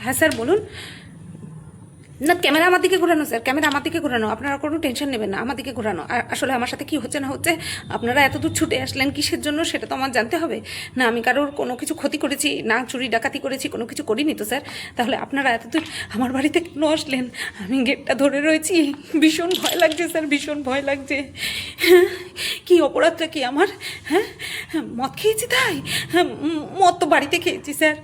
হ্যাঁ স্যার বলুন। না, ক্যামেরা আমার দিকে ঘোরানো স্যার, ক্যামেরা আমার দিকে ঘোরানো, আপনারা কোনো টেনশন নেবেন না, আমার দিকে ঘোরানো। আর আসলে আমার সাথে কি হচ্ছে না হচ্ছে, আপনারা এত দূর ছুটে আসলেন কিসের জন্য সেটা তো আমার জানতে হবে না। আমি কারোর কোনো কিছু ক্ষতি করেছি না, চুরি ডাকাতি করেছি, কোনো কিছু করিনি তো স্যার। তাহলে আপনারা এত দূর আমার বাড়িতে কেন আসলেন? আমি গেটটা ধরে রয়েছি, ভীষণ ভয় লাগছে স্যার, ভীষণ ভয় লাগছে। কি অপরাধটা কি আমার? হ্যাঁ, মদ খেয়েছি তাই? মদ তো বাড়িতে খেয়েছি স্যার,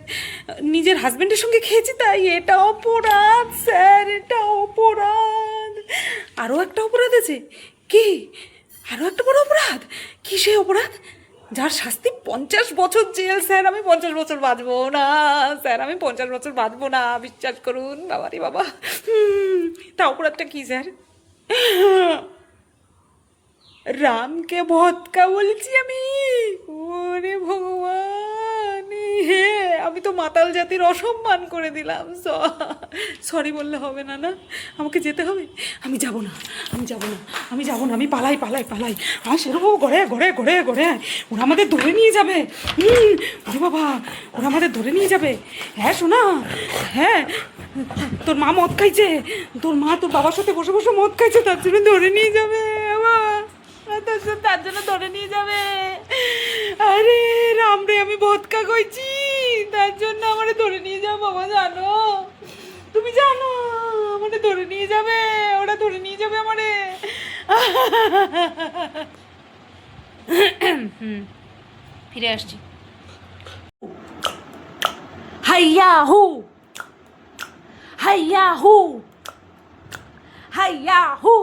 নিজের হাজব্যান্ডের সঙ্গে খেয়েছি তাই। এটা অপরাধ স্যার, এটা অপরাধ। আরও একটা অপরাধ আছে। কি? আরও একটা বড় অপরাধ? কি সেই অপরাধ যার শাস্তি 50 বছর জেল? স্যার আমি 50 বছর বাঁচবো না স্যার, আমি 50 বছর বাঁচবো না, বিশ্বাস করুন। বাবারে বাবা, তা অপরাধটা কি স্যার? রামকে ভৎকা বলছি আমি? ওরে ভগবান, হে, আমি তো মাতাল জাতির অসম্মান করে দিলাম। সরি বললে হবে না? না, আমাকে যেতে হবে। আমি যাব না, আমি যাব না, আমি যাব না, আমি পালাই পালাই পালাই। আর সেরকম ঘরে ঘরে ঘরে ঘরে ওরা আমাদের ধরে নিয়ে যাবে। ওরে বাবা, ওরা আমাদের ধরে নিয়ে যাবে। হ্যাঁ শোনা, হ্যাঁ, তোর মা মদ খাইছে, তোর মা তোর বাবার সাথে বসে বসে মদ খাইছে, তার জন্য ধরে নিয়ে যাবে। তার জন্য ধরে নিয়ে যাবে। আরে রাম রে, আমি ভদকা কইছি, তার জন্য আমারে ধরে নিয়ে যাও বাবা। জানো, তুমি জানো আমারে ধরে নিয়ে যাবে, ওরা ধরে নিয়ে যাবে আমারে। ফিরে আসছি। হাইয়া হু, হাইয়া হু, হাইয়া হু।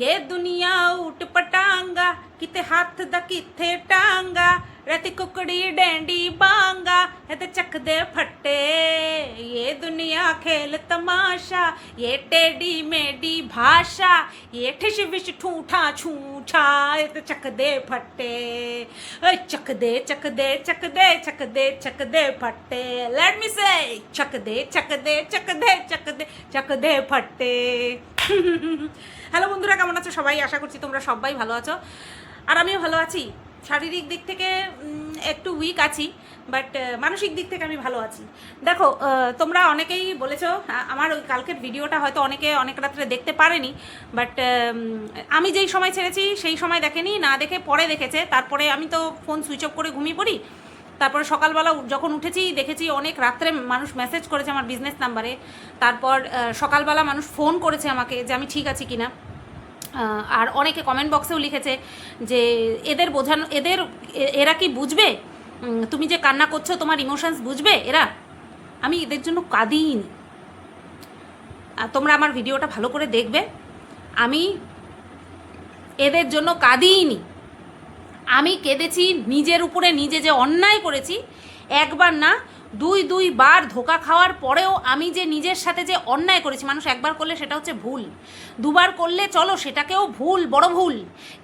ये दुनिया उठ पटांगा, किते हाथ दा किथे टांगा, रति कुकड़ी डैंडी बांगा, है ते चक दे फट्टे। ये दुनिया खेल तमाशा, ये टेढ़ी मेढ़ी भाषा, ये ठिश विश ठूठा छूछा, ये ते चक दे फट्टे। चक दे चक दे चक दे चक दे चक दे फट्टे। लेट मी से चक दे चक दे चक दे चक दे चक दे फट्टे। হ্যালো বন্ধুরা, কেমন আছো সবাই? আশা করছি তোমরা সবাই ভালো আছো, আর আমিও ভালো আছি। শারীরিক দিক থেকে একটু উইক আছি, বাট মানসিক দিক থেকে আমি ভালো আছি। দেখো, তোমরা অনেকেই বলেছো, আমার ওই কালকের ভিডিওটা হয়তো অনেকে অনেক রাত্রে দেখতে পারেনি, বাট আমি যেই সময় ছেড়েছি সেই সময় দেখেনি, না দেখে পরে দেখেছে। তারপরে আমি তো ফোন সুইচ অফ করে ঘুমিয়ে পড়ি। তারপরে সকালবেলা যখন উঠেছি দেখেছি অনেক রাত্রে মানুষ মেসেজ করেছে আমার বিজনেস নাম্বারে। তারপর সকালবেলা মানুষ ফোন করেছে আমাকে যে আমি ঠিক আছি কিনা। আর অনেকে কমেন্ট বক্সেও লিখেছে যে এদের বোঝানো, এরা কি বুঝবে তুমি যে কান্না করছো, তোমার ইমোশনস বুঝবে এরা? আমি এদের জন্য কাঁদিনি। তোমরা আমার ভিডিওটা ভালো করে দেখবে, আমি এদের জন্য কাঁদিনি। আমি কেঁদেছি নিজের উপরে, নিজে যে অন্যায় করেছি, একবার না দুইবার ধোকা খাওয়ার পরেও আমি যে নিজের সাথে যে অন্যায় করেছি। মানুষ একবার করলে সেটা হচ্ছে ভুল, দুবার করলে চলো সেটাকেও ভুল, বড় ভুল,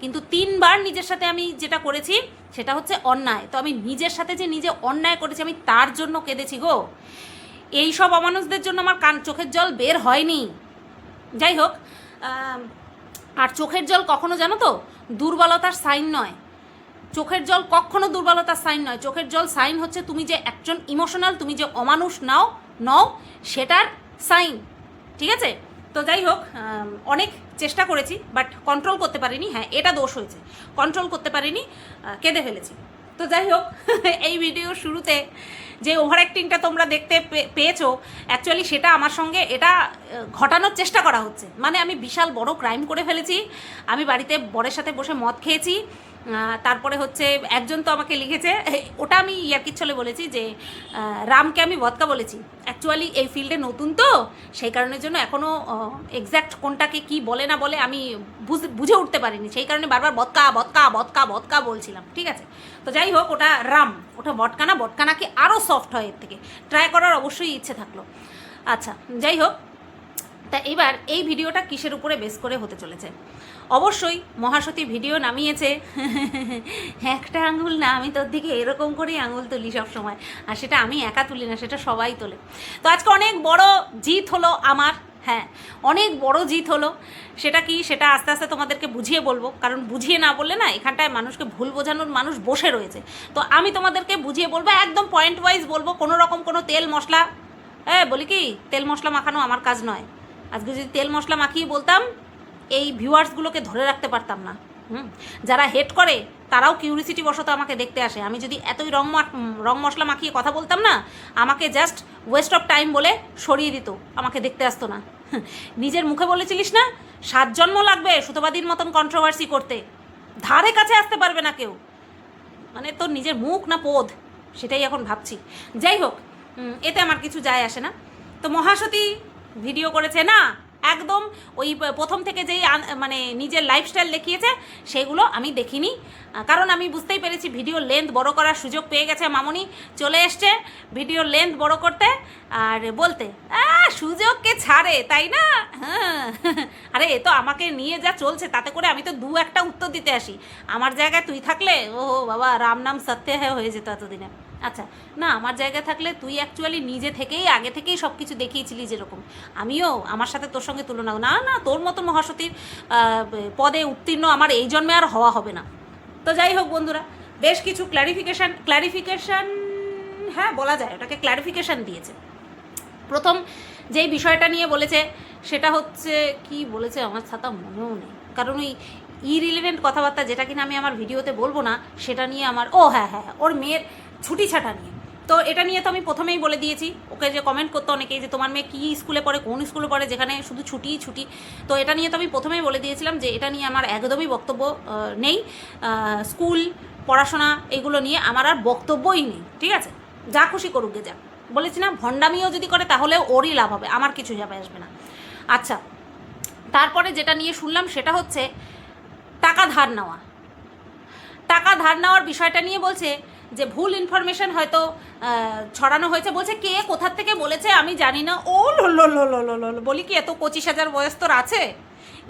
কিন্তু 3বার নিজের সাথে আমি যেটা করেছি সেটা হচ্ছে অন্যায়। তো আমি নিজের সাথে যে নিজে অন্যায় করেছি আমি তার জন্য কেঁদেছি গো। এই সব অমানুষদের জন্য আমার চোখের জল বের হয়নি। যাই হোক, আর চোখের জল কখনো জানো তো দুর্বলতার সাইন নয়। চোখের জল কখনো দুর্বলতার সাইন নয়। চোখের জল সাইন হচ্ছে তুমি যে একজন ইমোশনাল, তুমি যে অমানুষ নও সেটার সাইন, ঠিক আছে? তো যাই হোক, অনেক চেষ্টা করেছি বাট কন্ট্রোল করতে পারিনি। হ্যাঁ, এটা দোষ হয়েছে, কন্ট্রোল করতে পারিনি, কেঁদে ফেলেছি। তো যাই হোক, এই ভিডিওর শুরুতে যে ওভার অ্যাক্টিংটা তোমরা দেখতে পেয়েছো, অ্যাকচুয়ালি সেটা আমার সঙ্গে এটা ঘটানোর চেষ্টা করা হচ্ছে। মানে আমি বিশাল বড় ক্রাইম করে ফেলেছি। আমি বাড়িতে বরের সাথে বসে মদ খেয়েছি। তারপরে হচ্ছে একজন তো আমাকে লিখেছে, ওটা আমি ইয়ার্কির ছলে বলেছি যে রামকে আমি ভদকা বলেছি। অ্যাকচুয়ালি এই ফিল্ডে নতুন তো, সেই কারণের জন্য এখনও এক্স্যাক্ট কোনটাকে কি বলে না বলে আমি বুঝে উঠতে পারিনি, সেই কারণে বারবার ভদকা ভদকা ভদকা ভদকা বলছিলাম, ঠিক আছে? তো যাই হোক, ওটা রাম, ওটা ভদকা না। ভদকা নাকি আরও সফট হয় এর থেকে, ট্রাই করার অবশ্যই ইচ্ছে থাকলো। আচ্ছা, যাই হোক, তা এবার এই ভিডিওটা কিসের উপরে বেস করে হতে চলেছে? অবশ্যই মহাসতী ভিডিও নামিয়েছে। একটা আঙুল না, আমি তোর দিকে এরকম করেই আঙুল তুলি সব সময়, আর সেটা আমি একা তুলি না, সেটা সবাই তোলে। তো আজকে অনেক বড় জিত হলো আমার, হ্যাঁ, অনেক বড় জিত হলো। সেটা কি, সেটা আস্তে আস্তে তোমাদেরকে বুঝিয়ে বলবো, কারণ বুঝিয়ে না বললে না এখানটায় মানুষকে ভুল বোঝানোর মানুষ বসে রয়েছে। তো আমি তোমাদেরকে বুঝিয়ে বলবো, একদম পয়েন্ট ওয়াইজ বলবো, কোনো রকম কোনো তেল মশলা, বলি কি, তেল মশলা মাখানো আমার কাজ নয়। আজকে যদি তেল মশলা মাখিয়ে বলতাম, এই ভিউয়ার্সগুলোকে ধরে রাখতে পারতাম না। যারা হেট করে তারাও কিউরিসিটি বশত আমাকে দেখতে আসে। আমি যদি এতই রং মশলা মাখিয়ে কথা বলতাম না, আমাকে জাস্ট ওয়েস্ট অফ টাইম বলে সরিয়ে দিত, আমাকে দেখতে আসতো না। নিজের মুখে বলেছিলিস না 7 জন্ম লাগবে সুতোবাদীর মতন কন্ট্রোভার্সি করতে, ধারে কাছে আসতে পারবে না কেউ। মানে তোর নিজের মুখ না পোদ, সেটাই এখন ভাবছি। যাই হোক, এতে আমার কিছু যায় আসে না। তো মহাসতী ভিডিও করেছে না, একদম ওই প্রথম থেকে যেই মানে নিজের লাইফস্টাইল দেখিয়েছে সেগুলো আমি দেখিনি, কারণ আমি বুঝতেই পেরেছি ভিডিও লেন্থ বড় করার সুযোগ পেয়ে গেছে মামনি, চলে এসছে ভিডিও লেন্থ বড় করতে আর বলতে সুযোগকে ছাড়ে, তাই না? হ্যাঁ, আরে এ তো আমাকে নিয়ে যা চলছে তাতে করে আমি তো 2-1টা উত্তর দিতে আসি। আমার জায়গায় তুই থাকলে ও বাবা রাম নাম সত্য হয়ে যেত এতদিনে। আচ্ছা না, আমার জায়গায় থাকলে তুই অ্যাকচুয়ালি নিজে থেকেই আগে থেকেই সব কিছু দেখিয়েছিলি, যেরকম আমিও, আমার সাথে তোর সঙ্গে তুলনা না, না তোর মতো মহাসতীর পদে উত্তীর্ণ আমার এই জন্মে আর হওয়া হবে না। তো যাই হোক বন্ধুরা, বেশ কিছু ক্ল্যারিফিকেশান, হ্যাঁ বলা যায়, ওটাকে ক্ল্যারিফিকেশান দিয়েছে। প্রথম যেই বিষয়টা নিয়ে বলেছে সেটা হচ্ছে, কি বলেছে আমার ছাতা মনেও নেই, কারণ ওই ইরিলেভেন্ট কথাবার্তা যেটা কিনা আমি আমার ভিডিওতে বলবো না সেটা নিয়ে আমার, হ্যাঁ, ওর মেয়ের ছুটি ছাটা নিয়ে। তো এটা নিয়ে তো আমি প্রথমেই বলে দিয়েছি, ওকে যে কমেন্ট করতো অনেকেই যে তোমার মেয়ে কী স্কুলে পড়ে, কোন স্কুলে পড়ে যেখানে শুধু ছুটি। তো এটা নিয়ে তো আমি প্রথমেই বলে দিয়েছিলাম যে এটা নিয়ে আমার একদমই বক্তব্য নেই। স্কুল পড়াশোনা এগুলো নিয়ে আমার আর বক্তব্যই নেই, ঠিক আছে? যা খুশি করুক গে যা, বলেছি না, ভণ্ডামিও যদি করে তাহলেও ওরই লাভ হবে, আমার কিছু যাবে আসবে না। আচ্ছা, তারপরে যেটা নিয়ে শুনলাম সেটা হচ্ছে টাকা ধার নেওয়ার বিষয়টা নিয়ে বলছে যে ভুল ইনফরমেশন হয়তো ছড়ানো হয়েছে। বলছে কে কোথার থেকে বলেছে আমি জানি না। ও লো, বলি কি, এত 25,000 বয়স তোর আছে?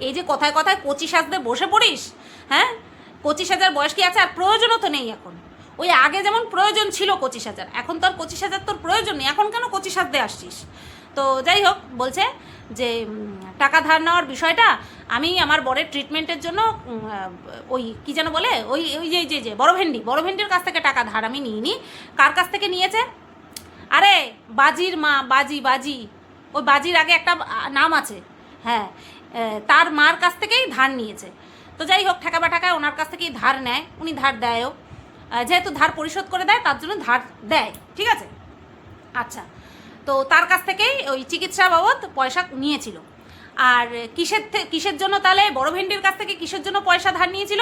এই যে কথায় কথায় 25 সাজতে বসে পড়িস, হ্যাঁ? 25,000 বয়স কি আছে? আর প্রয়োজনও তো নেই এখন। ওই আগে যেমন প্রয়োজন ছিল 25,000, এখন তো আর 25,000 তোর প্রয়োজন নেই, এখন কেন 25 সাজতে আসছিস? তো যাই হোক, বলছে যে টাকা ধার নেওয়ার বিষয়টা আমি আমার বরের ট্রিটমেন্টের জন্য ওই কী যেন বলে, ওই যে বড় ভেন্ডির কাছ থেকে টাকা ধার আমি নিইনি। কার কাছ থেকে নিয়েছে? আরে বাজির মা, বাজি, ওই বাজির আগে একটা নাম আছে, হ্যাঁ, তার মার কাছ থেকেই ধার নিয়েছে। তো যাই হোক, ঠেকা বাটাকায় ওনার কাছ থেকেই ধার নেয়, উনি ধার দেয়ও, যেহেতু ধার পরিশোধ করে দেয় তার জন্য ধার দেয়, ঠিক আছে? আচ্ছা, তো তার কাছ থেকেই ওই চিকিৎসা বাবদ পয়সা নিয়েছিল। আর কিসের জন্য তাহলে বড় ভেন্ডির কাছ থেকে কিসের জন্য পয়সা ধার নিয়েছিল?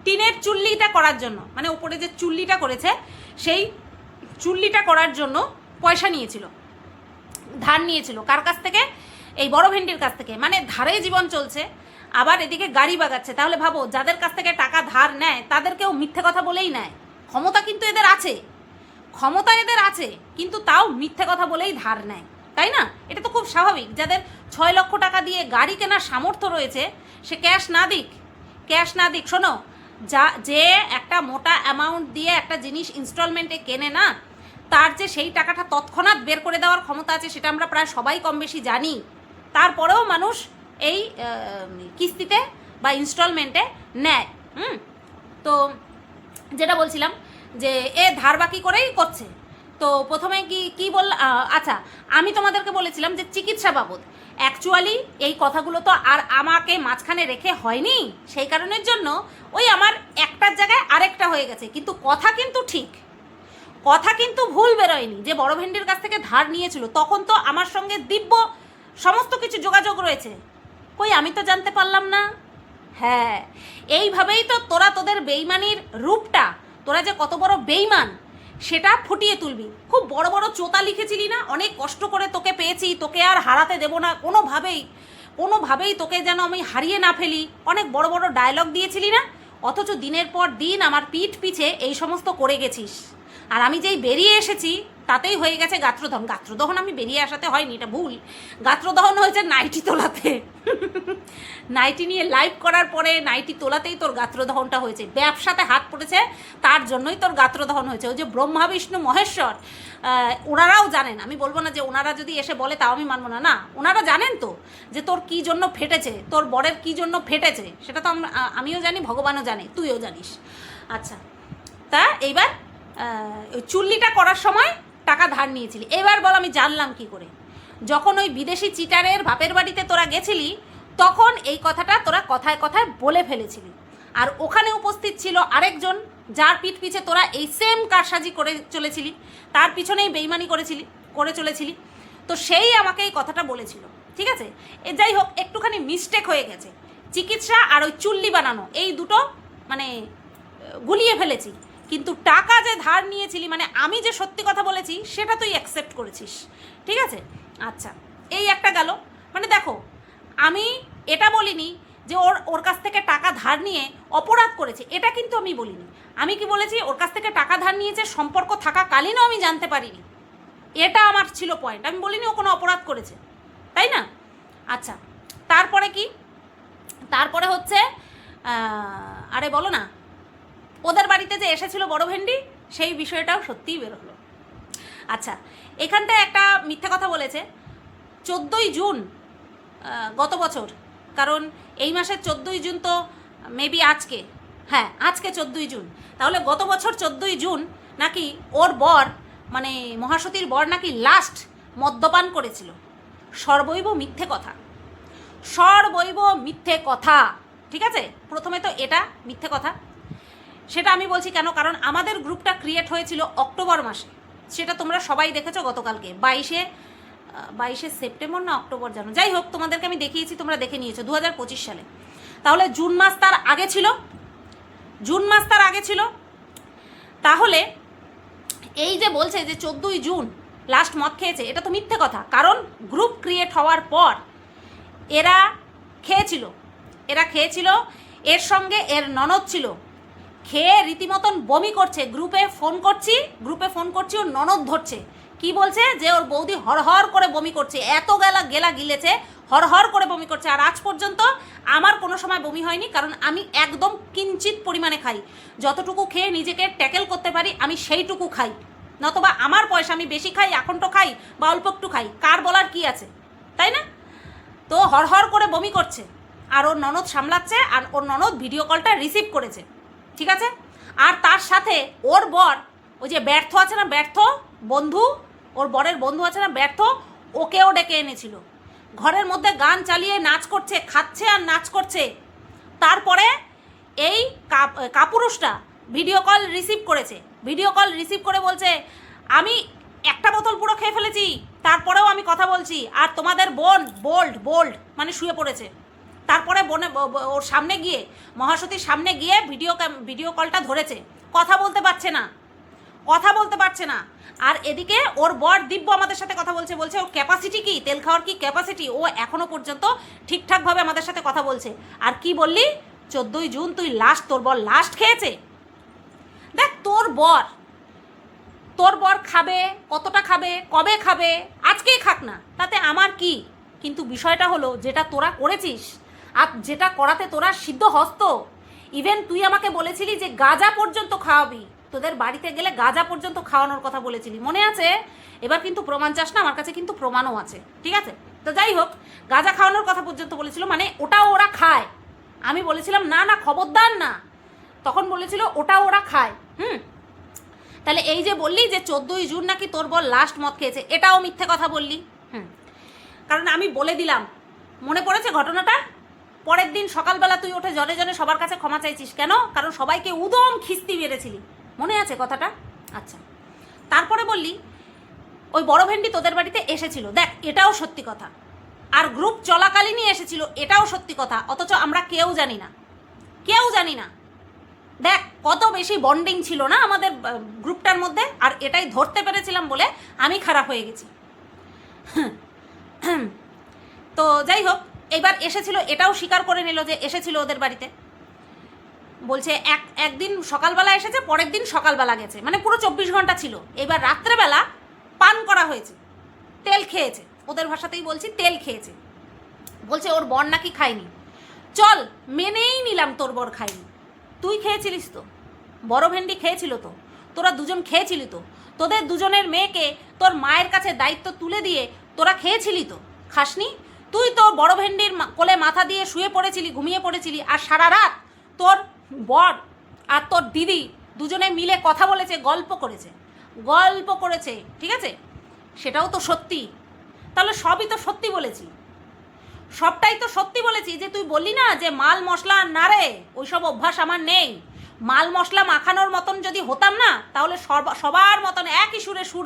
টিনের চুল্লিটা করার জন্য, মানে উপরে যে চুল্লিটা করেছে সেই চুল্লিটা করার জন্য পয়সা নিয়েছিল, ধার নিয়েছিল। কার কাছ থেকে? এই বড় ভেন্ডির কাছ থেকে। মানে ধারে জীবন চলছে, আবার এদিকে গাড়ি বাগাচ্ছে। তাহলে ভাবো, যাদের কাছ থেকে টাকা ধার নেয় তাদেরকেও মিথ্যে কথা বলেই নেয়। ক্ষমতা কিন্তু এদের আছে, কিন্তু তাও মিথ্যে কথা বলেই ধার নেয়, তাই না? এটা তো খুব স্বাভাবিক। যাদের 6 লক্ষ টাকা দিয়ে গাড়ি কেনার সামর্থ্য রয়েছে, সে ক্যাশ না দিক, শোনো, যে একটা মোটা অ্যামাউন্ট দিয়ে একটা জিনিস ইনস্টলমেন্টে কেনে না, তার যে সেই টাকাটা তৎক্ষণাৎ বের করে দেওয়ার ক্ষমতা আছে সেটা আমরা প্রায় সবাই কম বেশি জানি। তারপরেও মানুষ এই কিস্তিতে বা ইনস্টলমেন্টে নেয়। তো যেটা বলছিলাম যে এ ধার বাকি করেই করছে। তো প্রথমে কি আচ্ছা, আমি তোমাদেরকে বলেছিলাম যে চিকিৎসা বাবদ, অ্যাকচুয়ালি এই কথাগুলো তো আর আমাকে মাঝখানে রেখে হয়নি, সেই কারণের জন্য ওই আমার একটার জায়গায় আরেকটা হয়ে গেছে, কিন্তু কথা কিন্তু ঠিক, কথা কিন্তু ভুল বেরোয়নি। যে বড় ভেন্ডির কাছ থেকে ধার নিয়েছিল তখন তো আমার সঙ্গে দিব্য সমস্ত কিছু যোগাযোগ রয়েছে, কই আমি তো জানতে পারলাম না? হ্যাঁ, এইভাবেই তো তোরা তোদের বেইমানির রূপটা, তোরা যে কত বড় বেইমান সেটা ফুটিয়ে তুলবি। খুব বড় বড় চোতা লিখেছিলি না, অনেক কষ্ট করে তোকে পেয়েছি, তোকে আর হারাতে দেব না কোনোভাবেই তোকে যেন আমি হারিয়ে না ফেলি, অনেক বড় বড় ডায়লগ দিয়েছিলি না। অথচ দিনের পর দিন আমার পিঠ পিছে এই সমস্ত করে গেছিস। আর আমি যেই বেরিয়ে এসেছি তাতেই হয়ে গেছে গাত্রদহন। গাত্রদহন আমি বেরিয়ে আসাতে হয়নি, এটা ভুল। গাত্রদহন হয়েছে নাইটি তোলাতে। নাইটি নিয়ে লাইভ করার পরে নাইটি তোলাতেই তোর গাত্রদহনটা হয়েছে। ব্যবসাতে হাত পড়েছে, তার জন্যই তোর গাত্রদহন হয়েছে। ওই যে ব্রহ্মা বিষ্ণু মহেশ্বর, ওনারাও জানেন, আমি বলবো না যে ওনারা যদি এসে বলে তাও আমি মানবো না, না ওনারা জানেন তো যে তোর কী জন্য ফেটেছে, তোর বরের কী জন্য ফেটেছে, সেটা তো আমিও জানি, ভগবানও জানে, তুইও জানিস। আচ্ছা, তা এইবার ওই চুল্লিটা করার সময় টাকা ধার নিয়েছিলি, এবার বল আমি জানলাম কি করে? যখন ওই বিদেশি চিটারের বাপের বাড়িতে তোরা গেছিলি তখন এই কথাটা তোরা কথায় কথায় বলে ফেলেছিলি। আর ওখানে উপস্থিত ছিল আরেকজন, যার পিঠ পিছে তোরা এই সেম কারসাজি করে চলেছিলি, তার পিছনেই বেইমানি করে চলেছিলি। তো সেই আমাকে এই কথাটা বলেছিল, ঠিক আছে? যাই হোক, একটুখানি মিস্টেক হয়ে গেছে। চিকিৎসা আর ওই চুল্লি বানানো এই দুটো মানে গুলিয়ে ফেলেছি, কিন্তু টাকা যে ধার নিয়েছিলি, মানে আমি যে সত্যি কথা বলেছি সেটা তুই অ্যাকসেপ্ট করেছিস, ঠিক আছে? আচ্ছা, এই একটা গেল। মানে দেখো, আমি এটা বলিনি যে ওর কাছ থেকে টাকা ধার নিয়ে অপরাধ করেছে, এটা কিন্তু আমি বলিনি। আমি কি বলেছি, ওর কাছ থেকে টাকা ধার নিয়েছে সম্পর্ক থাকাকালীনও আমি জানতে পারিনি, এটা আমার ছিল পয়েন্ট। আমি বলিনি ও কোনো অপরাধ করেছে, তাই না? আচ্ছা, তারপরে কি? তারপরে হচ্ছে আরে বলো না, ওদের বাড়িতে যে এসেছিল বড় ভেন্ডি, সেই বিষয়টাও সত্যিই বের হলো। আচ্ছা, এখানটায় একটা মিথ্যা কথা বলেছে। 14ই জুন গত বছর, কারণ এই মাসের 14ই জুন তো মেবি আজকে, হ্যাঁ আজকে 14ই জুন, তাহলে গত বছর 14ই জুন নাকি ওর বর, মানে মহাসতীর বর নাকি লাস্ট মদ্যপান করেছিল। সর্বৈব মিথ্যে কথা, সর্বৈব মিথ্যে কথা, ঠিক আছে? প্রথমে তো এটা মিথ্যে কথা, সেটা আমি বলছি কেন, কারণ আমাদের গ্রুপটা ক্রিয়েট হয়েছিল অক্টোবর মাসে, সেটা তোমরা সবাই দেখেছো গতকালকে, 22শে সেপ্টেম্বর না অক্টোবর জানো, যাই হোক তোমাদেরকে আমি দেখিয়েছি, তোমরা দেখে নিয়েছো 2025 সালে। তাহলে জুন মাস তার আগে ছিল, জুন মাস তার আগে ছিল। তাহলে এই যে বলছে যে 14ই জুন লাস্ট মদ খেয়েছে, এটা তো মিথ্যে কথা, কারণ গ্রুপ ক্রিয়েট হওয়ার পর এরা খেয়েছিল, এর সঙ্গে এর ননদ ছিল, খেয়ে রীতিমতন বমি করছে। গ্রুপে ফোন করছি, ওর ননদ ধরছে, কি বলছে যে ওর বৌদি হরহর করে বমি করছে, এত গেলা গিলেছে, হরহর করে বমি করছে। আর আজ পর্যন্ত আমার কোনো সময় বমি হয়নি, কারণ আমি একদম কিঞ্চিত পরিমাণে খাই, যতটুকু খেয়ে নিজেকে ট্যাকেল করতে পারি আমি সেইটুকু খাই, নতবা আমার পয়সা আমি বেশি খাই, আকণ্ঠ খাই বা অল্প একটু খাই, কার বলার কি আছে, তাই না? তো হরহর করে বমি করছে, আর ওর ননদ সামলাচ্ছে, আর ওর ননদ ভিডিও কলটা রিসিভ করেছে, ঠিক আছে? আর তার সাথে ওর বর, ওই যে ব্যর্থ আছে না, ব্যর্থ বন্ধু, ওর বরের বন্ধু আছে না ব্যর্থ, ওকেও ডেকে এনেছিল। ঘরের মধ্যে গান চালিয়ে নাচ করছে, খাচ্ছে আর নাচ করছে। তারপরে এই কাপুরুষটা ভিডিও কল রিসিভ করেছে, ভিডিও কল রিসিভ করে বলছে আমি একটা বোতল পুরো খেয়ে ফেলেছি, তারপরেও আমি কথা বলছি, আর তোমাদের বোন বোল্ড মানে শুয়ে পড়েছে। তারপরে ওর সামনে গিয়ে, মহাসতীর সামনে গিয়ে ভিডিও কলটা ধরেছে, কথা বলতে পারছে না। আর এদিকে ওর বর দিব্য আমাদের সাথে কথা বলছে, ওর ক্যাপাসিটি কি, তেল খাওয়ার কি ক্যাপাসিটি, ও এখনো পর্যন্ত ঠিকঠাকভাবে আমাদের সাথে কথা বলছে। আর কি বললি, 14ই জুন তুই তোর বর লাস্ট খেয়েছে। দেখ, তোর বর খাবে, কতটা খাবে, কবে খাবে, আজকেই খাক না, তাতে আমার কি। কিন্তু বিষয়টা হলো, যেটা তোরা করেছিস আর যেটা করাতে তোরা সিদ্ধ হস্ত, ইভেন তুই আমাকে বলেছিলি যে গাঁজা পর্যন্ত খাওয়াবি, তোদের বাড়িতে গেলে গাঁজা পর্যন্ত খাওয়ানোর কথা বলেছিলি, মনে আছে? এবার কিন্তু প্রমাণ চাস না, আমার কাছে কিন্তু প্রমাণও আছে, ঠিক আছে? তো যাই হোক, গাঁজা খাওয়ানোর কথা পর্যন্ত বলেছিল, মানে ওটাও ওরা খায়। আমি বলেছিলাম না খবরদার না, তখন বলেছিল ওটাও ওরা খায়। তাহলে এই যে বললি যে 14ই জুন নাকি তোর বর লাস্ট মদ খেয়েছে, এটাও মিথ্যে কথা বললি। কারণ আমি বলে দিলাম, মনে পড়েছে ঘটনাটা? পরের দিন সকালবেলা তুই ওঠে জনে জনে সবার কাছে ক্ষমা চাইছিস, কেন? কারণ সবাইকে উদম খিস্তি মেরেছিলি, মনে আছে কথাটা? আচ্ছা, তারপরে বললি ওই বড় ভেন্ডি তোদের বাড়িতে এসেছিল, দেখ এটাও সত্যি কথা। আর গ্রুপ চলাকালীনই এসেছিল, এটাও সত্যি কথা, অথচ আমরা কেউ জানি না। দেখ কত বেশি বন্ডিং ছিল না আমাদের গ্রুপটার মধ্যে, আর এটাই ধরতে পেরেছিলাম বলে আমি খারাপ হয়ে গেছি। তো যাই হোক, এবার এসেছিল, এটাও স্বীকার করে নিল যে এসেছিল ওদের বাড়িতে। বলছে একদিন সকালবেলা এসেছে, পরের দিন সকালবেলা গেছে, মানে পুরো 24 ঘন্টা ছিল। এবার রাত্রেবেলা পান করা হয়েছে, তেল খেয়েছে, ওদের ভাষাতেই বলছি তেল খেয়েছে। বলছে ওর বর নাকি খায়নি। চল মেনেই নিলাম তোর বর খায়নি, তুই খেয়েছিলিস তো, বড় ভেন্ডি খেয়েছিল তো, তোরা দুজন খেয়েছিলি তো, তোদের দুজনের মেয়েকে তোর মায়ের কাছে দায়িত্ব তুলে দিয়ে তোরা খেয়েছিলি তো, খাসনি? তুই তো বড় ভেন্ডির কোলে মাথা দিয়ে শুয়ে পড়েছিলি, ঘুমিয়ে পড়েছিলি, আর সারা রাত তোর বর আর তোর দিদি দুজনে মিলে কথা বলেছে, গল্প করেছে, ঠিক আছে? সেটাও তো সত্যি। তাহলে সবই তো সত্যি বলেছি, সবটাই তো সত্যি বলেছি। যে তুই বললি না যে মাল মশলা না রে, ওইসব অভ্যাস আমার নেই, মাল মশলা মাখানোর মতন যদি হতাম না তাহলে সবার মতন একই সুরে সুর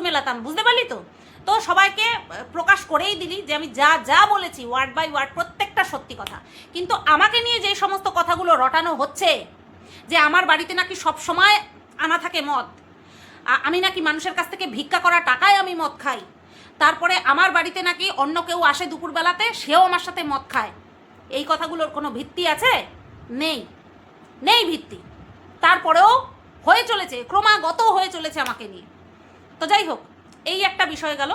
মেলাতাম, বুঝতে পারলি তো? তো সবাইকে প্রকাশ করেই দিলি যে আমি যা বলেছি ওয়ার্ড বাই ওয়ার্ড প্রত্যেকটা সত্যি কথা। কিন্তু আমাকে নিয়ে যে সমস্ত কথাগুলো রটানো হচ্ছে, যে আমার বাড়িতে নাকি সব সময় আনা থাকে মদ, আমি নাকি মানুষের কাছ থেকে ভিক্ষা করা টাকায় আমি মদ খাই, তারপরে আমার বাড়িতে নাকি অন্য কেউ আসে দুপুরবেলাতে, সেও আমার সাথে মদ খায়, এই কথাগুলোর কোনো ভিত্তি আছে? নেই ভিত্তি। তারপরেও হয়ে চলেছে, ক্রমাগত হয়ে চলেছে আমাকে নিয়ে। তো যাই হোক, এই একটা বিষয় গেল।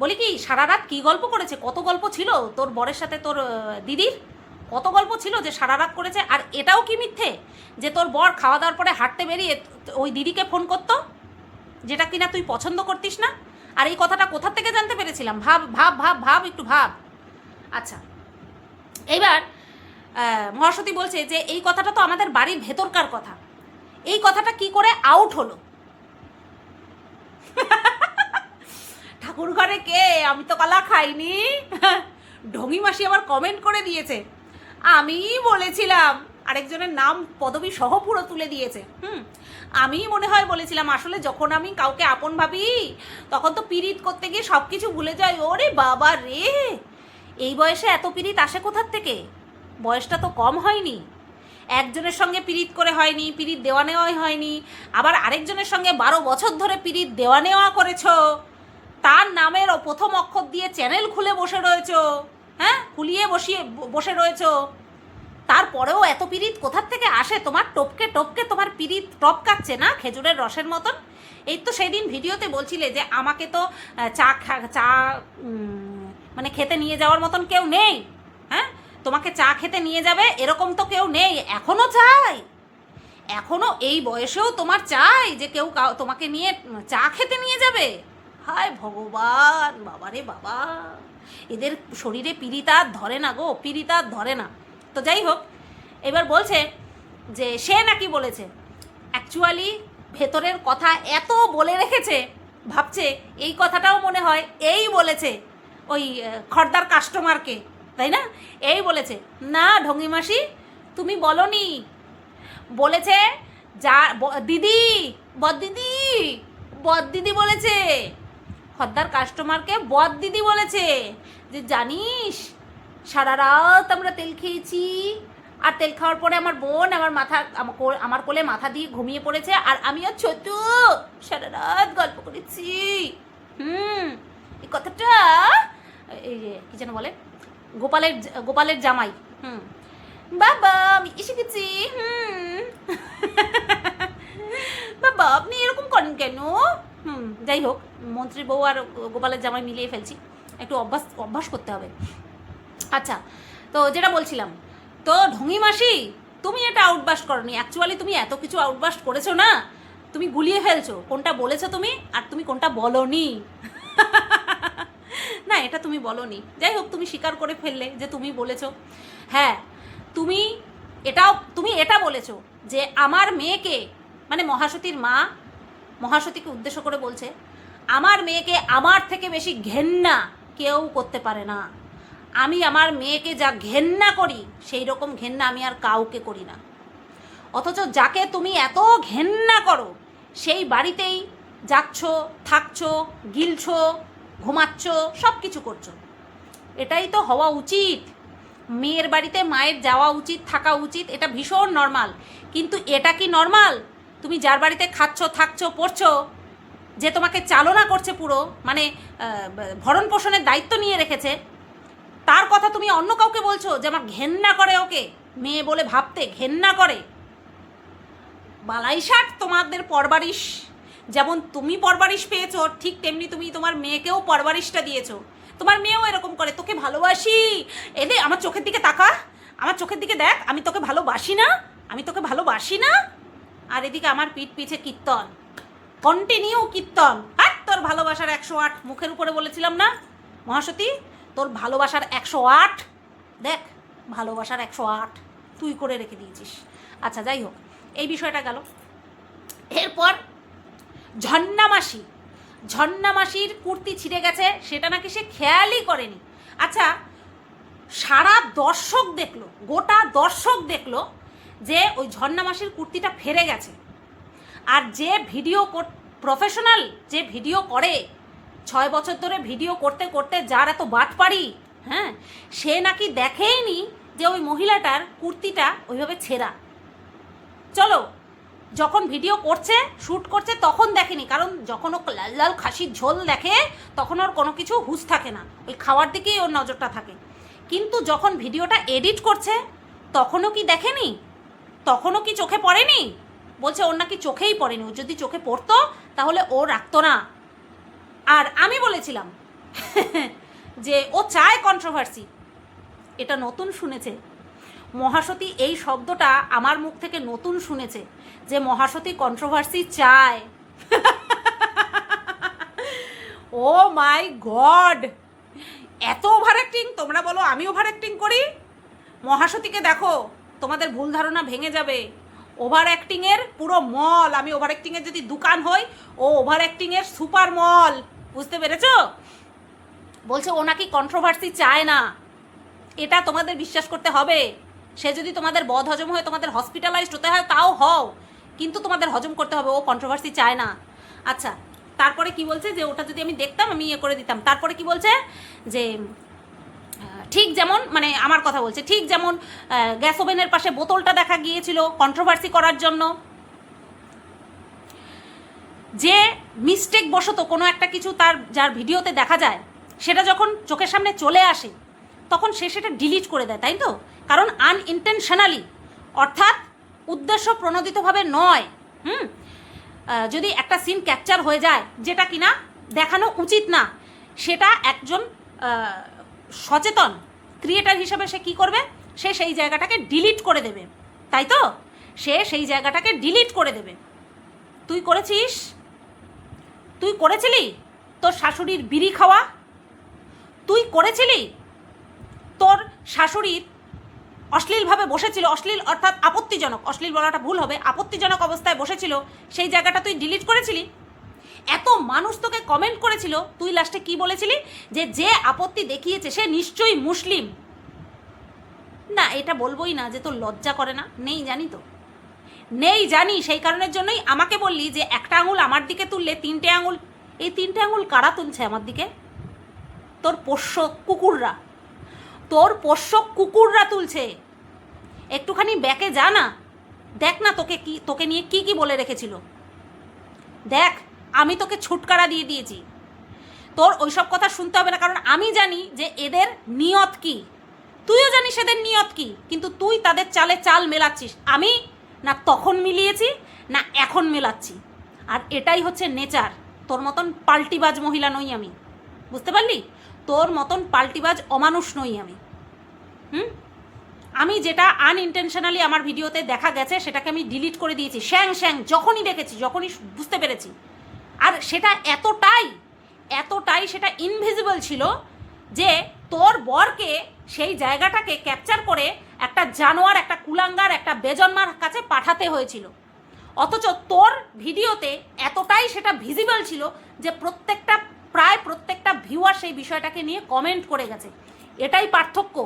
বলি কি, সারা রাত কী গল্প করেছে, কত গল্প ছিল তোর বরের সাথে তোর দিদির, কত গল্প ছিল যে সারা রাত করেছে। আর এটাও কি মিথ্যে যে তোর বর খাওয়া দাওয়ার পরে হাঁটতে বেরিয়ে ওই দিদিকে ফোন করতো, যেটা কিনা তুই পছন্দ করতিস না? আর এই কথাটা কোথা থেকে জানতে পেরেছিলাম? ভাব একটু ভাব। আচ্ছা, এইবার মহাসতী বলছে যে এই কথাটা তো আমাদের বাড়ির ভেতরকার কথা, এই কথাটা কি করে আউট হলো? ঠাকুর ঘরে কে? আমি তো কলা খাইনি। ঢঙি মাসি আবার কমেন্ট করে দিয়েছে, আমি বলেছিলাম, আরেকজনের নাম পদবী সহ পুরো তুলে দিয়েছে। আমি মনে হয় বলেছিলাম, আসলে যখন আমি কাউকে আপন ভাবি তখন তো পিরিত করতে গিয়ে সব কিছু ভুলে যাই। ওরে বাবা রে, এই বয়সে এত পিরিত আসে কোথার থেকে? বয়সটা তো কম হয়নি, একজনের সঙ্গে পিরিত করে হয়নি, পিরিত দেওয়া নেওয়াই হয়নি, আবার আরেকজনের সঙ্গে 12 বছর ধরে পিরিত দেওয়া নেওয়া করেছো, তার নামের প্রথম অক্ষর দিয়ে চ্যানেল খুলে বসে রয়েছো, হ্যাঁ, খুলিয়ে বসে রয়েছো, তারপরেও এত পিরিত কোথার থেকে আসে? তোমার টপকে তোমার পিরিত টপকাচ্ছে না খেজুরের রসের মতন। এই তো সেই দিন ভিডিওতে বলছিলে যে আমাকে তো চা মানে খেতে নিয়ে যাওয়ার মতন কেউ নেই, হ্যাঁ, তোমাকে চা খেতে নিয়ে যাবে এরকম তো কেউ নেই। এখনও চাই, এখনও এই বয়সেও তোমার চাই যে কেউ তোমাকে নিয়ে চা খেতে নিয়ে যাবে? হায় ভগবান, বাবারে বাবা, এদের শরীরে পিরিত আর ধরে না গো, পিরিত আর ধরে না। তো যাই হোক, এবার বলছে যে সে নাকি বলেছে, অ্যাকচুয়ালি ভেতরের কথা এত বলে রেখেছে, ভাবছে এই কথাটাও মনে হয় এই বলেছে ওই খর্দার কাস্টমারকে, তাই না? এই বলেছে না ঢঙ্গি মাসি, তুমি বলনি, বলেছে যা দিদি, বদ দিদি বলেছে, খদ্দার কাস্টমারকে বদ দিদি বলেছে যে জানিস সারা রাত আমরা তেল খেয়েছি, আর তেল খাওয়ার পরে আমার বোন আমার কোলে মাথা দিয়ে ঘুমিয়ে পড়েছে, আর আমিও ছোট সারা রাত গল্প করেছি। এই কথাটা এই যে কি যেন বলে, গোপালের জামাই, বাবা আমি এসে গেছি, বাবা আপনি এরকম করেন কেন? যাই হোক, মন্ত্রীর বউ আর গোপালের জামাই মিলিয়ে ফেলছি, একটু অভ্যাস করতে হবে। আচ্ছা, তো যেটা বলছিলাম, তো ঢঙ্গি মাসি তুমি এটা আউটবাস্ট করনি, অ্যাকচুয়ালি তুমি এত কিছু আউটবাস্ট করেছো না, তুমি গুলিয়ে ফেলছো কোনটা বলেছো তুমি আর তুমি কোনটা বলনি। না, এটা তুমি বলনি, যাই হোক তুমি স্বীকার করে ফেললে যে তুমি বলেছো। হ্যাঁ, তুমি এটা বলেছো যে আমার মেয়েকে, মানে মহাসতীর মা মহাসতীকে উদ্দেশ্য করে বলছে, আমার মেয়েকে আমার থেকে বেশি ঘেন্না কেউ করতে পারে না, আমি আমার মেয়েকে যা ঘেন্না করি সেই রকম ঘেন্না আমি আর কাউকে করি না। অথচ যাকে তুমি এত ঘেন্না করো সেই বাড়িতেই যাচ্ছ, থাকছো, গিলছো, ঘুমাচ্ছ, সব কিছু করছো। এটাই তো হওয়া উচিত, মেয়ের বাড়িতে মায়ের যাওয়া উচিত, থাকা উচিত, এটা ভীষণ নর্মাল। কিন্তু এটা কি নর্মাল? তুমি যার বাড়িতে খাচ্ছ, থাকছো, পড়ছো, যে তোমাকে চালনা করছে পুরো, মানে ভরণ পোষণের দায়িত্ব নিয়ে রেখেছে, তার কথা তুমি অন্য কাউকে বলছো যে আমার ঘেন্না করে ওকে? মেয়ে বলে ভাবতে ঘেন্না করে। বালাই ষাট তোমাদের পরবারিশ, যেমন তুমি পরবারিশ পেয়েছো ঠিক তেমনি তুমি তোমার মেয়েকেও পরবারিশটা দিয়েছো। তোমার মেয়েও এরকম করে, তোকে ভালোবাসি, এদে আমার চোখের দিকে তাকা, আমার চোখের দিকে দেখ, আমি তোকে ভালোবাসি না, আমি তোকে ভালোবাসি না। আর এদিকে আমার পিঠ পিছে কীর্তন, কন্টিনিউ কীর্তন। আর তোর ভালোবাসার 108, মুখের উপরে বলেছিলাম না মহাসতী, তোর ভালোবাসার 108, দেখ ভালোবাসার 108 তুই করে রেখে দিয়েছিস। আচ্ছা যাই হোক, এই বিষয়টা গেল। এরপর ঝন্নামাসির কুর্তি ছিঁড়ে গেছে, সেটা নাকি সে খেয়ালই করেনি। আচ্ছা, সারা দর্শক দেখলো, গোটা দর্শক দেখলো যে ওই ঝন্নামাসির কুর্তিটা ফেরে গেছে। আর যে প্রফেশনাল যে ভিডিও করে, 6 বছর ধরে ভিডিও করতে করতে যার এত বাটপাড়ি, হ্যাঁ, সে নাকি দেখেইনি যে ওই মহিলাটার কুর্তিটা ওইভাবে ছেঁড়া। চলো, যখন ভিডিও করছে, শ্যুট করছে, তখন দেখেনি, কারণ যখন ও লাল লাল খাসির ঝোল দেখে তখন ওর কোনো কিছু হুঁশ থাকে না, ওই খাওয়ার দিকেই ওর নজরটা থাকে। কিন্তু যখন ভিডিওটা এডিট করছে তখনও কি দেখেনি? তখনও কি চোখে পড়েনি? বলছে ওর নাকি চোখেই পড়েনি, ও যদি চোখে পড়তো তাহলে ও রাখতো না। আর আমি বলেছিলাম যে ও চায় কন্ট্রোভার্সি, এটা নতুন শুনেছে মহাসতী, এই শব্দটা আমার মুখ থেকে নতুন শুনেছে যে মহাসতী কন্ট্রোভার্সি চায়। ও মাই গড, এত ওভার অ্যাক্টিং! তোমরা বলো আমি ওভার অ্যাক্টিং করি? মহাসতীকে দেখো, তোমাদের ভুল ধারণা ভেঙে যাবে। ওভার অ্যাক্টিংয়ের পুরো মল, আমি ওভার অ্যাক্টিংয়ের যদি দোকান হই, ও ওভার অ্যাক্টিংয়ের সুপার মল, বুঝতে পেরেছো? বলছে ও নাকি কন্ট্রোভার্সি চায় না, এটা তোমাদের বিশ্বাস করতে হবে। সে যদি তোমাদের বদ হজম হয়ে তোমাদের হসপিটালাইজড হতে হয় তাও হও, কিন্তু তোমাদের হজম করতে হবে ও কন্ট্রোভার্সি চায় না। আচ্ছা, তারপরে কি বলছে যে ওটা যদি আমি দেখতাম আমি ইয়ে করে দিতাম। তারপরে কি বলছে যে ঠিক যেমন, মানে আমার কথা বলছে, ঠিক যেমন গ্যাস ওভেনের পাশে বোতলটা দেখা গিয়েছিল কন্ট্রোভার্সি করার জন্য, যে মিস্টেক বশত কোনো একটা কিছু তার যার ভিডিওতে দেখা যায় সেটা যখন চোখের সামনে চলে আসে তখন সে সেটা ডিলিট করে দেয়, তাই তো? কারণ আনইনটেনশনালি, অর্থাৎ উদ্দেশ্য প্রণোদিতভাবে নয়। যদি একটা সিন ক্যাপচার হয়ে যায় যেটা কিনা দেখানো উচিত না, সেটা একজন সচেতন ক্রিয়েটার হিসেবে সে কী করবে? সে সেই জায়গাটাকে ডিলিট করে দেবে, তাই তো? সে সেই জায়গাটাকে ডিলিট করে দেবে। তুই করেছিস? তুই করেছিলি তোর শাশুড়ির বিড়ি খাওয়া? তুই করেছিলি তোর শাশুড়ির অশ্লীলভাবে বসেছিল, অশ্লীল অর্থাৎ আপত্তিজনক, অশ্লীল বলাটা ভুল হবে, আপত্তিজনক অবস্থায় বসেছিল, সেই জায়গাটা তুই ডিলিট করেছিলি? এত মানুষ তোকে কমেন্ট করেছিল, তুই লাস্টে কি বলেছিলি? যে যে আপত্তি দেখিয়েছে সে নিশ্চয়ই মুসলিম। না, এটা বলবোই না যে তোর লজ্জা করে না? নেই জানি তো, নেই জানি, সেই কারণের জন্যই আমাকে বললি যে একটা আঙুল আমার দিকে তুললে 3টে আঙুল, এই 3টে আঙুল কারা তুলছে আমার দিকে? তোর পোষ্য কুকুররা, তোর পোষ্য কুকুররা তুলছে। একটুখানি ব্যাকে যা না, দেখ না তোকে নিয়ে কি বলে রেখেছিল, দেখ। আমি তোকে ছুটকারা দিয়ে দিয়েছি, তোর ওইসব কথা শুনতে হবে না, কারণ আমি জানি যে এদের নিয়ত কি, তুইও জানিস এদের নিয়ত কি, কিন্তু তুই তাদের চালে চাল মেলাচ্ছিস। আমি না তখন মিলিয়েছি না এখন মেলাচ্ছি, আর এটাই হচ্ছে নেচার। তোর মতন পাল্টিবাজ মহিলা নই আমি, বুঝতে পারলি? তোর মতন পাল্টিবাজ অমানুষ নই আমি। আমি যেটা আনইনটেনশনালি আমার ভিডিওতে দেখা গেছে সেটাকে আমি ডিলিট করে দিয়েছি, শ্যাং যখনই দেখেছি, যখনই বুঝতে পেরেছি। আর সেটা এতটাই সেটা ইনভিজিবল ছিল যে তোর বরকে সেই জায়গাটাকে ক্যাপচার করে একটা জানোয়ার, একটা কুলাঙ্গার, একটা বেজন্মার কাছে পাঠাতে হয়েছিল। অথচ তোর ভিডিওতে এতটাই সেটা ভিজিবল ছিল যে প্রায় প্রত্যেকটা ভিউয়ার সেই বিষয়টাকে নিয়ে কমেন্ট করে গেছে। এটাই পার্থক্য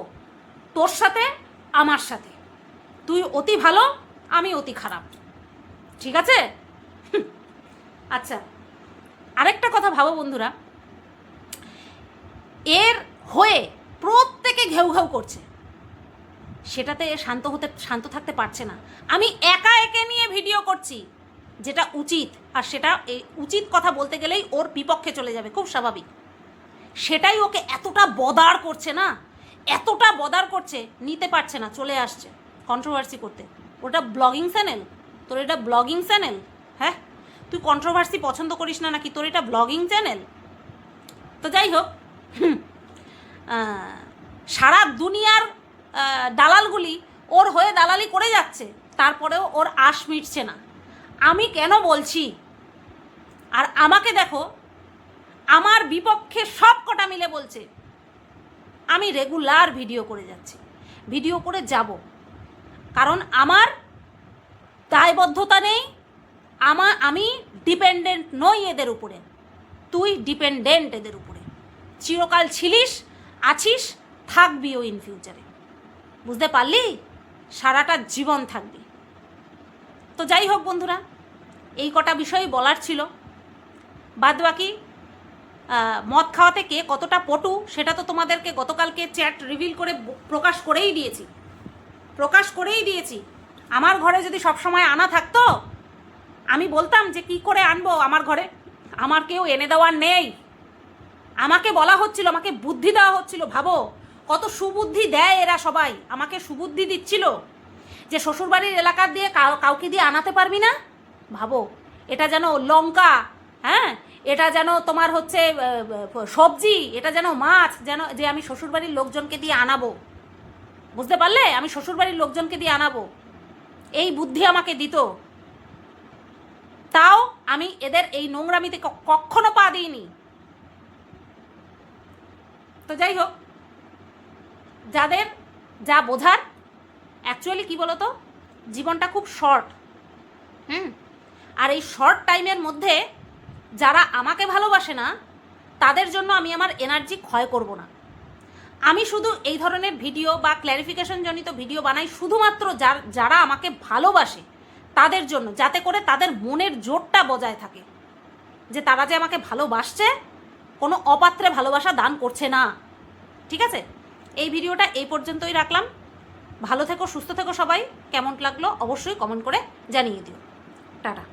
তোর সাথে আমার সাথে। তুই অতি ভালো, আমি অতি খারাপ, ঠিক আছে? আচ্ছা, আরেকটা কথা ভাবো বন্ধুরা, এর হয়ে প্রত্যেকে ঘেউ ঘেউ করছে, সেটাতে শান্ত থাকতে পারছে না। আমি একা একে নিয়ে ভিডিও করছি, যেটা উচিত, আর সেটা উচিত কথা বলতে গেলেই ওর বিপক্ষে চলে যাবে, খুব স্বাভাবিক। সেটাই ওকে এতটা বদার করছে না, এতটা বদার করছে, নিতে পারছে না, চলে আসছে, কন্ট্রোভার্সি করতে? ওটা ব্লগিং চ্যানেল? তোর এটা ব্লগিং চ্যানেল? হ্যাঁ, তুই কন্ট্রোভার্সি পছন্দ করিস না নাকি? তোর এটা ব্লগিং চ্যানেল? তো যাই হোক, সারা দুনিয়ার দালালগুলি ওর হয়ে দালালি করে যাচ্ছে, তারপরেও ওর আশ মিটছে না। আমি কেন বলছি? আর আমাকে দেখো, আমার বিপক্ষে সব কটা মিলে বলছে। আমি রেগুলার ভিডিও করে যাচ্ছি, ভিডিও করে যাব, কারণ আমার দায়বদ্ধতা নেই। আমি ডিপেন্ডেন্ট নই এদের উপরে। তুই ডিপেন্ডেন্ট এদের উপরে, চিরকাল ছিলিস, আছিস, থাকবিও ইন ফিউচারে। বুঝতে পারলি? সারাটা জীবন থাকবি। তো যাই হোক বন্ধুরা, এই কটা বিষয় বলার ছিল। বাদবাকি মদ খাওয়াতে কে কতটা পটু সেটা তো তোমাদেরকে গতকালকে চ্যাট রিভিল করে প্রকাশ করেই দিয়েছি। আমার ঘরে যদি সবসময় আনা থাকতো, আমি বলতাম যে কি করে আনবো আমার ঘরে। আমার কেউ এনে দেওয়ার নেই। আমাকে বলা হচ্ছিল, আমাকে বুদ্ধি দেওয়া হচ্ছিল। ভাবো কত সুবুদ্ধি দেয় এরা সবাই। আমাকে সুবুদ্ধি দিচ্ছিল যে শ্বশুরবাড়ির এলাকার দিয়ে কাউকে দিয়ে আনাতে পারবি না। ভাবো, এটা যেন লঙ্কা, হ্যাঁ, এটা যেন তোমার হচ্ছে সবজি, এটা যেন মাছ, যেন যে আমি শ্বশুরবাড়ির লোকজনকে দিয়ে আনাবো। বুঝতে পারলে? আমি শ্বশুরবাড়ির লোকজনকে দিয়ে আনাবো, এই বুদ্ধি আমাকে দিত। তাও আমি এদের এই নোংরামিতে কখনো পা দিইনি। তো যাই হোক, যাদের যা বোঝার, অ্যাকচুয়ালি কি বলতো, জীবনটা খুব শর্ট। আর এই শর্ট টাইমের মধ্যে যারা আমাকে ভালোবাসে না, তাদের জন্য আমি আমার এনার্জি ক্ষয় করব না। আমি শুধু এই ধরনের ভিডিও বা ক্ল্যারিফিকেশন জনিত ভিডিও বানাই শুধুমাত্র যারা আমাকে ভালোবাসে তাদের জন্য, যাতে করে তাদের মনের জোরটা বজায় থাকে, যে তারা যে আমাকে ভালোবাসছে, কোনো অপাত্রে ভালোবাসা দান করছে না। ঠিক আছে, এই ভিডিওটা এই পর্যন্তই রাখলাম। ভালো থেকো, সুস্থ থেকো সবাই। কেমন লাগলো অবশ্যই কমেন্ট করে জানিয়ে দিও। টাটা।